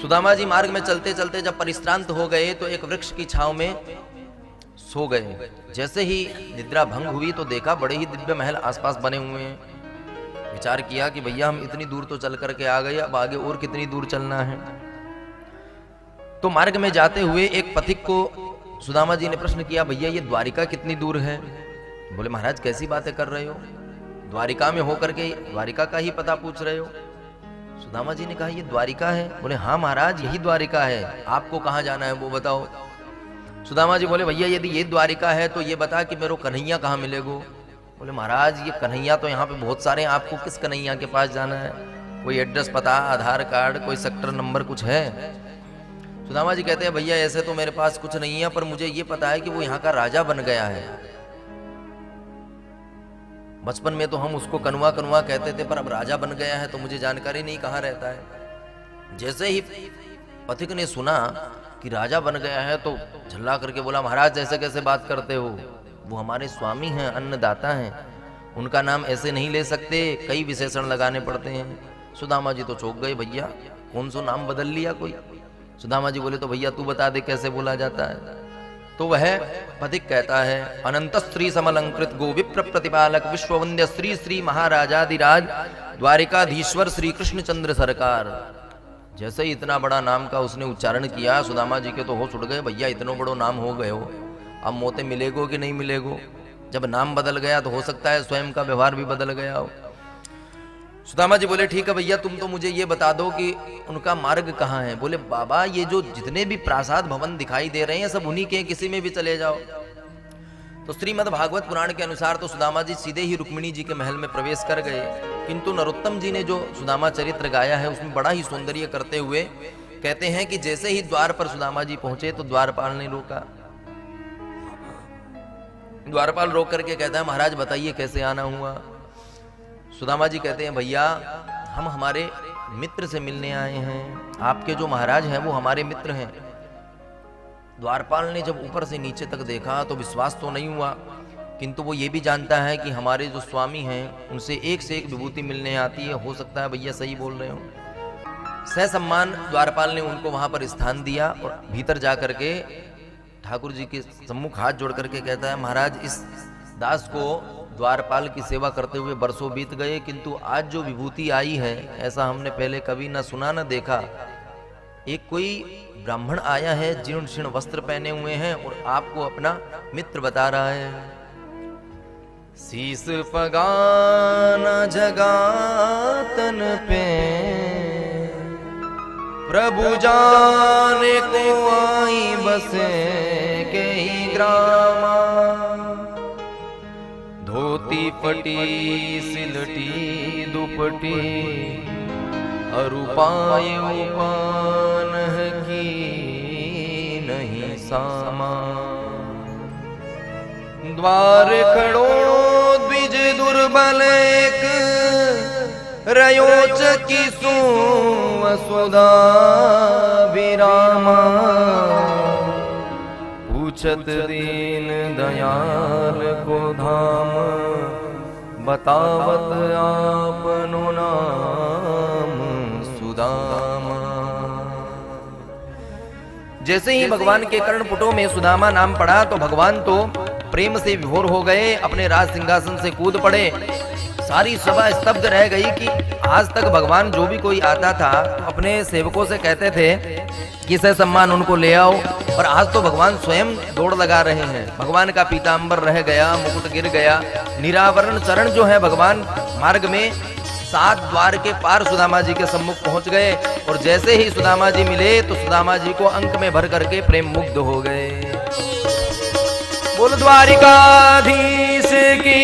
सुदामा जी मार्ग में चलते चलते जब परिश्रांत हो गए तो एक वृक्ष की छांव में सो गए। जैसे ही निद्रा भंग हुई तो देखा बड़े ही दिव्य महल आसपास बने हुए हैं। विचार किया कि भैया हम इतनी दूर तो चल करके आ गए, अब आगे और कितनी दूर चलना है। तो मार्ग में जाते हुए एक पथिक को सुदामा जी ने प्रश्न किया, भैया ये द्वारिका कितनी दूर है? बोले महाराज कैसी बातें कर रहे हो, द्वारिका में होकर के द्वारिका का ही पता पूछ रहे हो? सुदामा जी ने कहा ये द्वारिका है। बोले हाँ महाराज यही द्वारिका है, आपको कहाँ जाना है वो बताओ। सुदामा जी बोले भैया यदि ये द्वारिका है तो ये बता कि मेरे को कन्हैया कहाँ मिलेगो। बोले महाराज ये कन्हैया तो यहाँ पे बहुत सारे हैं, आपको किस कन्हैया के पास जाना है? कोई एड्रेस पता, आधार कार्ड, कोई सेक्टर नंबर कुछ है? सुदामा जी कहते हैं भैया ऐसे तो मेरे पास कुछ नहीं है, पर मुझे ये पता है कि वो यहाँ का राजा बन गया है। बचपन में तो हम उसको कनुआ कनुआ कहते थे, पर अब राजा बन गया है तो मुझे जानकारी नहीं कहाँ रहता है। जैसे ही पथिक ने सुना कि राजा बन गया है तो झल्ला करके बोला महाराज ऐसे कैसे बात करते हो, वो हमारे स्वामी हैं, अन्नदाता हैं, उनका नाम ऐसे नहीं ले सकते, कई विशेषण लगाने पड़ते हैं। सुदामा जी तो चौंक गए, भैया कौन सा नाम बदल लिया कोई? सुदामा जी बोले तो भैया तू बता दे कैसे बोला जाता है। तो वह पथिक कहता है अनंत स्त्री समलंकृत गो विप्र प्रतिपालक विश्ववंद्य श्री श्री महाराजाधिराज द्वारिकाधीश्वर श्री कृष्णचंद्र सरकार। जैसे ही इतना बड़ा नाम का उसने उच्चारण किया सुदामा जी के तो होश उड़ गए, भैया इतना बड़ो नाम हो गए हो, अब मोते मिलेगो कि नहीं मिलेगो? जब नाम बदल गया तो हो सकता है स्वयं का व्यवहार भी बदल गया हो। सुदामा जी बोले ठीक है भैया तुम तो मुझे ये बता दो कि उनका मार्ग कहाँ है। बोले बाबा ये जो जितने भी प्रासाद भवन दिखाई दे रहे हैं सब उन्हीं के, किसी में भी चले जाओ। तो श्रीमद् भागवत पुराण के अनुसार तो सुदामा जी सीधे ही रुक्मिणी जी के महल में प्रवेश कर गए, किंतु नरोत्तम जी ने जो सुदामा चरित्र गाया है उसमें बड़ा ही सौंदर्य करते हुए कहते हैं कि जैसे ही द्वार पर सुदामा जी पहुंचे तो द्वारपाल ने रोका। द्वारपाल रोक करके कहता है महाराज बताइए कैसे आना हुआ। सुदामा जी कहते हैं भैया हम हमारे मित्र से मिलने आए हैं, आपके जो महाराज हैं वो हमारे मित्र हैं। द्वारपाल ने जब ऊपर से नीचे तक देखा तो विश्वास तो नहीं हुआ, किंतु वो ये भी जानता है कि हमारे जो स्वामी हैं उनसे एक से एक विभूति मिलने आती है, हो सकता है भैया सही बोल रहे हो। सहसम्मान द्वारपाल ने उनको वहां पर स्थान दिया और भीतर जा करके ठाकुर जी के सम्मुख हाथ जोड़ करके कहता है महाराज इस दास को द्वारपाल की सेवा करते हुए बरसों बीत गए, किंतु आज जो विभूति आई है ऐसा हमने पहले कभी न सुना न देखा। एक कोई ब्राह्मण आया है, जीर्ण शीर्ण वस्त्र पहने हुए हैं और आपको अपना मित्र बता रहा है। शीस पगाना जगातन पे प्रभु जाने को आई बसे के ही ग्रामा। धोती फटी सिलटी दुपटी अरुपाय उपान की नहीं सामा। द्वार खड़ो द्विज दुर्बल एक रयोच की सुधा विरामा। पूछत दीन दयाल को धाम बतावत आपनो नाम सुदामा। जैसे ही भगवान के कर्णपुटों में सुदामा नाम पड़ा तो भगवान तो प्रेम से विभोर हो गए, अपने राज सिंहासन से कूद पड़े। सारी सभा स्तब्ध रह गई कि आज तक भगवान जो भी कोई आता था अपने सेवकों से कहते थे कि सहसम्मान उनको ले आओ, और आज तो भगवान स्वयं दौड़ लगा रहे हैं। भगवान का पीतांबर रह गया, मुकुट गिर गया, निरावरण चरण जो है भगवान मार्ग में 7 द्वार के पार सुदामा जी के सम्मुख पहुंच गए। और जैसे ही सुदामा जी मिले तो सुदामा जी को अंक में भर करके प्रेम मुग्ध हो गए। बोल द्वारिकाधीश की,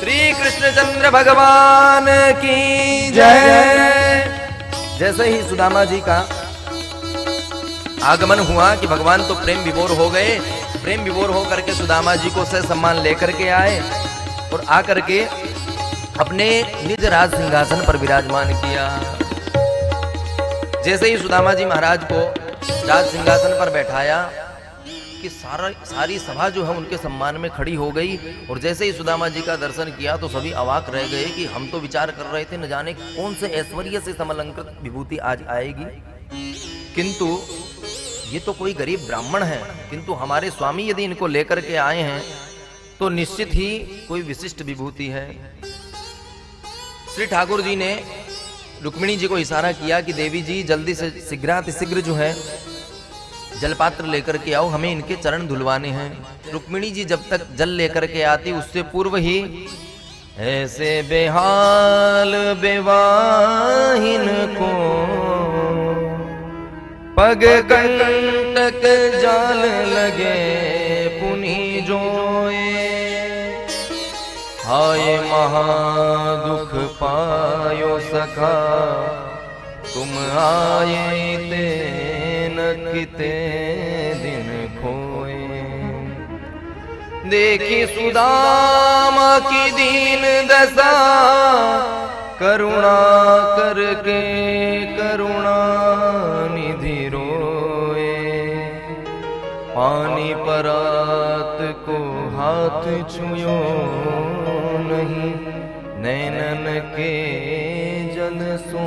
श्री कृष्णचंद्र भगवान की जय। जैसे ही सुदामा जी का आगमन हुआ कि भगवान तो प्रेम विभोर हो गए। प्रेम विभोर हो करके सुदामा जी को से सम्मान लेकर के आए और आकर के अपने निज राज सिंहासन पर विराजमान किया। जैसे ही सुदामा जी महाराज को राज सिंहासन पर बैठाया कि सारी सभा जो है उनके सम्मान में खड़ी हो गई। और जैसे ही सुदामा जी का दर्शन किया तो सभी अवाक रह गए कि हम तो विचार कर रहे थे न जाने कौन से ऐश्वर्य से समलंकृत विभूति आज आएगी, किंतु ये तो कोई गरीब ब्राह्मण है, किंतु हमारे स्वामी यदि इनको लेकर के आए हैं तो निश्चित ही कोई विशिष्ट विभूति है। श्री ठाकुर जी ने रुक्मिणी जी को इशारा किया कि देवी जी जल्दी से शीघ्र जो है जलपात्र लेकर के आओ, हमें इनके चरण धुलवाने हैं। रुक्मिणी जी जब तक जल लेकर के आती उससे पूर्व ही ऐसे बेहाल बेवाहिन को पग कंटक जाल लगे पुनि जोए, हाय महादुख पायो सखा तुम आए ते न किते दिन खोए। देखी सुदामा की दीन दशा करुणा करके करुणा निधि रोए, पानी परात को हाथ छुयो नहीं, नैनन के जल सो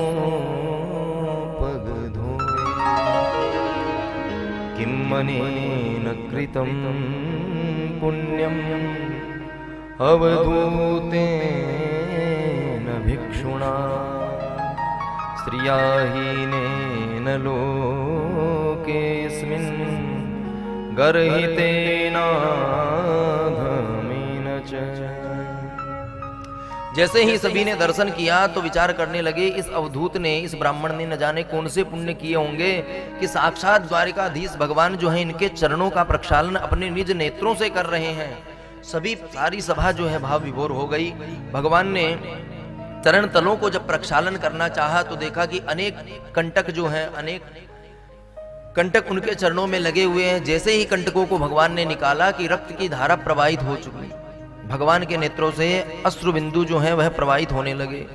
पग धोए। किम मनेन कृतं पुण्यम अवधूतेन भिक्षुणा, श्रियाहीनेन लोकेऽस्मिन् गर्हितेनाधमेन च। जैसे ही सभी ने दर्शन किया तो विचार करने लगे इस अवधूत ने, इस ब्राह्मण ने न जाने कौन से पुण्य किए होंगे कि साक्षात द्वारिकाधीश भगवान जो है इनके चरणों का प्रक्षालन अपने निज नेत्रों से कर रहे हैं। सारी सभा जो है भाव विभोर हो गई। भगवान ने चरण तलों को जब प्रक्षालन करना चाहा तो देखा कि अनेक कंटक जो हैं, अनेक कंटक उनके चरणों में लगे हुए हैं। जैसे ही कंटकों को भगवान ने निकाला कि रक्त की धारा प्रवाहित हो चुकी, भगवान के नेत्रों से अश्रु बिंदु जो है वह प्रवाहित होने लगे।